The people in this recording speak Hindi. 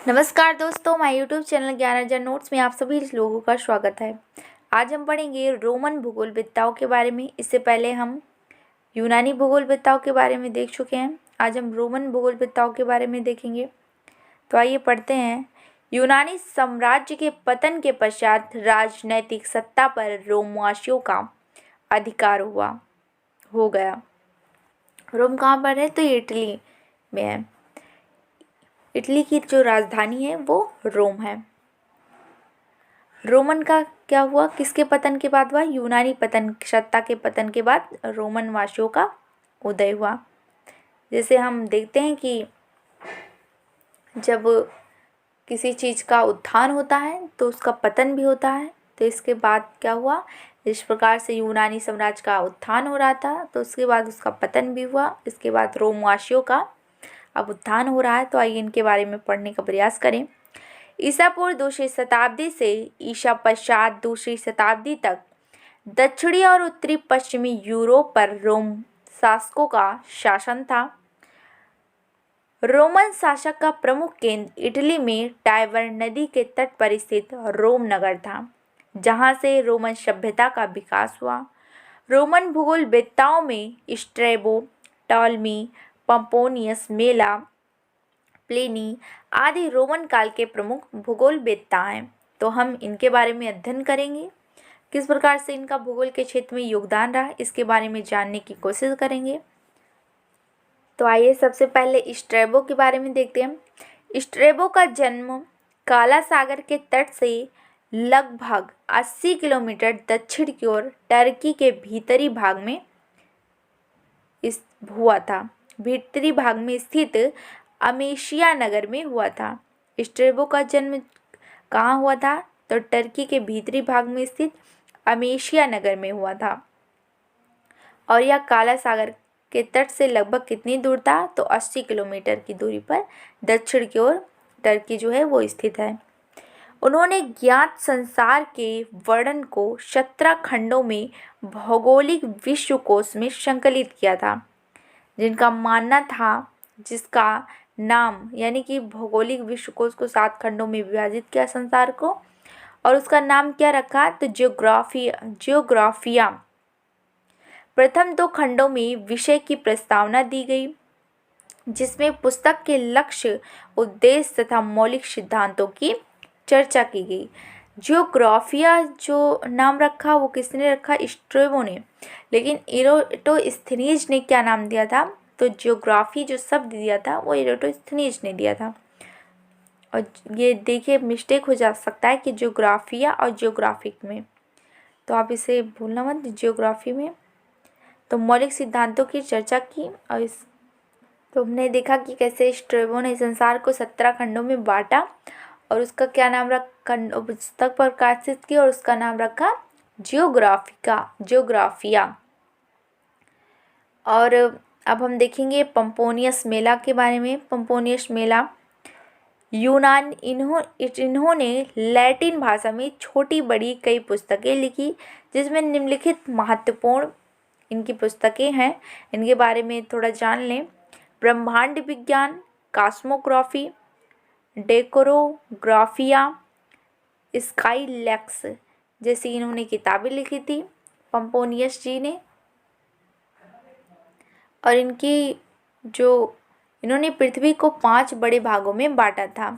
नमस्कार दोस्तों, माय यूट्यूब चैनल ज्ञानार्जन नोट्स में आप सभी लोगों का स्वागत है। आज हम पढ़ेंगे रोमन भूगोलविद्ताओं के बारे में। इससे पहले हम यूनानी भूगोलविद्ताओं के बारे में देख चुके हैं। आज हम रोमन भूगोलविद्ताओं के बारे में देखेंगे। तो आइए पढ़ते हैं। यूनानी साम्राज्य के पतन के पश्चात राजनैतिक सत्ता पर रोमवासियों का अधिकार हो गया। रोम कहाँ पर है? तो ये इटली में है। इटली की जो राजधानी है वो रोम है। रोमन का क्या हुआ? किसके पतन के बाद हुआ? यूनानी सत्ता के पतन के बाद रोमन वासियों का उदय हुआ। जैसे हम देखते हैं कि जब किसी चीज़ का उत्थान होता है तो उसका पतन भी होता है। तो इसके बाद क्या हुआ? इस प्रकार से यूनानी साम्राज्य का उत्थान हो रहा था तो उसके बाद उसका पतन भी हुआ। इसके बाद रोमवासियों का अब उत्थान हो रहा है। तो आइए इनके बारे में पढ़ने का प्रयास करें। ईसा पूर्व दूसरी शताब्दी से ईसा पश्चात दूसरी शताब्दी तक दक्षिणी और उत्तरी पश्चिमी यूरोप पर रोम शासकों का शासन था। रोमन शासक का प्रमुख केंद्र इटली में टाइबर नदी के तट पर स्थित रोम नगर था, जहां से रोमन सभ्यता का विकास हुआ। रोमन भूगोलवेत्ताओं में स्ट्रैबो, टॉलमी, पंपोनियस मेला, प्लिनी आदि रोमन काल के प्रमुख भूगोलवेत्ता हैं। तो हम इनके बारे में अध्ययन करेंगे, किस प्रकार से इनका भूगोल के क्षेत्र में योगदान रहा, इसके बारे में जानने की कोशिश करेंगे। तो आइए सबसे पहले स्ट्रैबो के बारे में देखते हैं। स्ट्रैबो का जन्म काला सागर के तट से लगभग 80 किलोमीटर दक्षिण की ओर टर्की के भीतरी भाग में हुआ था। भीतरी भाग में स्थित अमेशिया नगर में हुआ था। स्ट्रैबो का जन्म कहाँ हुआ था? तो टर्की के भीतरी भाग में स्थित अमेशिया नगर में हुआ था। और यह काला सागर के तट से लगभग कितनी दूर था? तो 80 किलोमीटर की दूरी पर दक्षिण की ओर टर्की जो है वो स्थित है। उन्होंने ज्ञात संसार के वर्णन को 17 खंडों में भौगोलिक विश्वकोश में संकलित किया था, जिनका मानना था, जिसका नाम यानी कि भौगोलिक विश्वकोश को 7 खंडों में विभाजित किया संसार को, और उसका नाम क्या रखा? तो जियोग्राफिया। प्रथम 2 खंडों में विषय की प्रस्तावना दी गई, जिसमें पुस्तक के लक्ष्य, उद्देश्य तथा मौलिक सिद्धांतों की चर्चा की गई। जियोग्राफिया जो नाम रखा वो किसने रखा? स्ट्रैबो ने। लेकिन इराटोस्थेनीज ने क्या नाम दिया था? तो जियोग्राफी जो शब्द दिया था वो इराटोस्थेनीज ने दिया था। और ये देखिए मिस्टेक हो जा सकता है कि जियोग्राफिया और जियोग्राफिक में, तो आप इसे भूलना मत। जियोग्राफी में तो मौलिक सिद्धांतों की चर्चा की। और तो हमने देखा कि कैसे स्ट्रैबो ने संसार को 17 खंडों में बांटा और उसका क्या नाम रखा? पुस्तक पर प्रकाशित की और उसका नाम रखा जियोग्राफिया। और अब हम देखेंगे पंपोनियस मेला के बारे में। पंपोनियस मेला इन्होंने लैटिन भाषा में छोटी बड़ी कई पुस्तकें लिखी, जिसमें निम्नलिखित महत्वपूर्ण इनकी पुस्तकें हैं। इनके बारे में थोड़ा जान लें। ब्रह्मांड विज्ञान, कॉस्मोग्राफी, डेकोरोग्राफिया, स्काईलैक्स जैसी इन्होंने किताबें लिखी थी पंपोनियस जी ने। और इन्होंने पृथ्वी को 5 बड़े भागों में बांटा था।